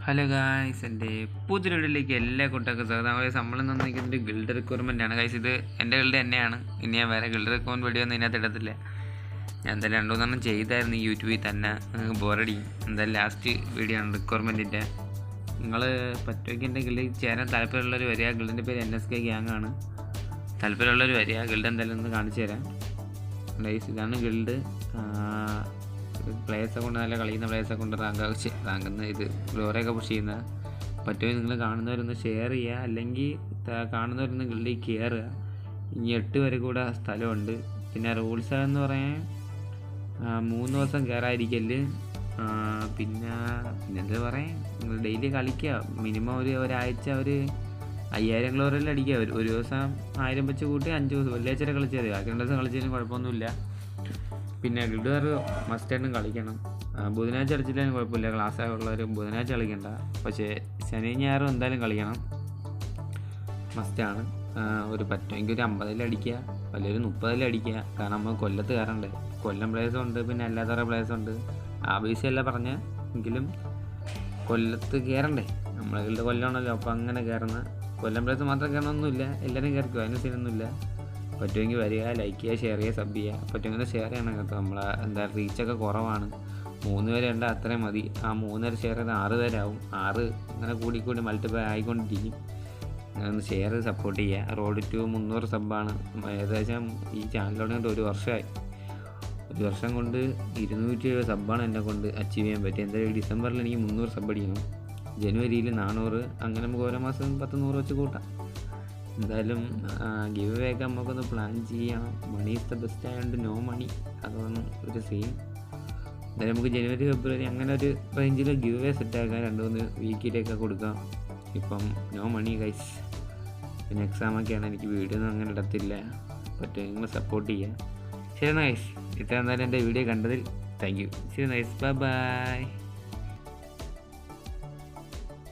Hello guys, എൻ്റെ പുതിയ വീഡിയോയിലേക്ക് എല്ലാ കൂട്ടർക്കും സ്വാഗതം. നമ്മൾ നിൽക്കുന്നത് ഗിൽഡ് റിക്വയർമെൻ്റ് ആണ് ഗൈസ്. ഇത് എൻ്റെ ഗിൽഡ് തന്നെയാണ്. ഇനി ഞാൻ വേറെ ഗിൽഡ് റിക്വയർമെൻറ്റ് വീഡിയോ ഒന്നും ഇതിനകത്ത് ഇടത്തില്ല. ഞാൻ എന്തായാലും 2-3 ചെയ്തായിരുന്നു ഈ യൂട്യൂബിൽ തന്നെ. ബോറടി. എന്തായാലും ലാസ്റ്റ് വീഡിയോ ആണ് റിക്വയർമെൻറ്റിൻ്റെ. നിങ്ങൾ പറ്റുമെങ്കിൽ എൻ്റെ ഗിൽഡിൽ ചേരാൻ താല്പര്യമുള്ളവർ വരിക. ഗിൽഡിൻ്റെ പേര് NSK ഗ്യാങ് ആണ്. താല്പര്യമുള്ളവർ വരിക. ഗിൽഡ് എന്തായാലും ഒന്ന് കാണിച്ചു തരാം ഗൈസ്. ഇതാണ് ഗിൽഡ്. പ്ലേയേഴ്സെ കൊണ്ട് നല്ല കളിക്കുന്ന പ്ലേയേഴ്സെ കൊണ്ട് റാങ്കുന്ന ഇത് ഗ്ലോറിയൊക്കെ പുഷ് ചെയ്യുന്ന പറ്റുമെങ്കിൽ നിങ്ങൾ കാണുന്നവരൊന്ന് ഷെയർ ചെയ്യുക. അല്ലെങ്കിൽ കാണുന്നവരൊന്ന് ഗിൽഡിൽ കയറുക. ഇനി 8 വരെ കൂടെ സ്ഥലമുണ്ട്. പിന്നെ റൂൾസ് എന്ന് പറയാൻ 3 ദിവസം കയറാതിരിക്കല്. പിന്നെ എന്താ പറയാൻ, നിങ്ങൾ ഡെയിലി കളിക്കുക. മിനിമം ഒരാഴ്ച 5000 ഗ്ലോറിയെല്ലാം അടിക്കുക. ഒരു ദിവസം 1000 വെച്ച് കൂട്ടി 5 ദിവസം വെള്ളിയാഴ്ച കളിച്ചാൽ മതി. ബാക്കി 2 ദിവസം കളിച്ചാലും കുഴപ്പമൊന്നുമില്ല. പിന്നെ ഗിൽഡുകാർ മസ്റ്റായിട്ടും കളിക്കണം. ബുധനാഴ്ച കളിച്ചിട്ടാലും കുഴപ്പമില്ല. ക്ലാസ്സുള്ളവർ ബുധനാഴ്ച കളിക്കണ്ട. പക്ഷേ ശനി ഞായറും എന്തായാലും കളിക്കണം, മസ്റ്റാണ്. പറ്റുമെങ്കിൽ ഒരു 50 അടിക്കുക, അല്ലെങ്കിൽ ഒരു 30 അടിക്കുക. കാരണം നമ്മൾ കൊല്ലത്ത് കയറണ്ടേ. കൊല്ലം പ്ലേയേഴ്സും ഉണ്ട്, പിന്നെ അല്ലാത്ത പ്ലേയേഴ്സും ഉണ്ട്. ആവശ്യമല്ല പറഞ്ഞ എങ്കിലും കൊല്ലത്ത് കയറണ്ടേ. നമ്മളെ ഗിൽഡ് കൊല്ലമാണല്ലോ, അപ്പോൾ അങ്ങനെ കയറുന്ന കൊല്ലം പ്ലേയേഴ്സ് മാത്രം കയറണമെന്നൊന്നുമില്ല. എല്ലാവരും കയറിക്കും, അതിന് സീനൊന്നുമില്ല. പറ്റുമെങ്കിൽ വരിക, ലൈക്ക് ചെയ്യുക, ഷെയർ ചെയ്യുക, സബ് ചെയ്യുക. പറ്റുമെങ്കിൽ ഷെയർ ചെയ്യണം കേട്ടോ. നമ്മളെ റീച്ചൊക്കെ കുറവാണ്. 3 പേര് ഉണ്ട്, അത്രയും മതി. ആ 3 പേര് ഷെയർ ചെയ്താൽ 6 പേരാവും. 6 അങ്ങനെ കൂടി മൾട്ടിപ്ലൈ ആയിക്കൊണ്ടിരിക്കും. അങ്ങനെ ഒന്ന് ഷെയർ ചെയ്ത് സപ്പോർട്ട് ചെയ്യുക. റോഡ് ടു 300 സബ്ബാണ്. ഏകദേശം ഈ ചാനലിലോട് കൊണ്ട് 1 വർഷമായി. 1 വർഷം കൊണ്ട് 270 സബ്ബാണ് എന്നെ കൊണ്ട് അച്ചീവ് ചെയ്യാൻ പറ്റും. എന്തായാലും ഡിസംബറിൽ എനിക്ക് 300 സബ് അടിക്കണം. ജനുവരിയിൽ 400. അങ്ങനെ നമുക്ക് ഓരോ മാസം 10-100 വെച്ച് കൂട്ടാം. എന്തായാലും ഗിവ് അവേ ഒക്കെ നമുക്കൊന്ന് പ്ലാൻ ചെയ്യണം. മണി ഈസ് ദ ബെസ്റ്റ് ആയതുകൊണ്ട് നോ മണി, അതാണ് ഒരു സീൻ. എന്തായാലും നമുക്ക് ജനുവരി ഫെബ്രുവരി അങ്ങനെ ഒരു റേഞ്ചിൽ ഗിവ് അവേ സെറ്റാക്കാം. 2-3 വീക്കിലൊക്കെ കൊടുക്കാം. ഇപ്പം നോ മണി ഗൈസ്. പിന്നെ എക്സാമൊക്കെയാണ്, എനിക്ക് വീഡിയോ ഒന്നും അങ്ങനെ ഇടത്തില്ല. പറ്റും നിങ്ങൾ സപ്പോർട്ട് ചെയ്യുക. ശരി ഗൈസ്, ഇത്ര എന്തായാലും എൻ്റെ വീഡിയോ കണ്ടതിൽ താങ്ക് യു. ശരി ഗൈസ്, ബൈ.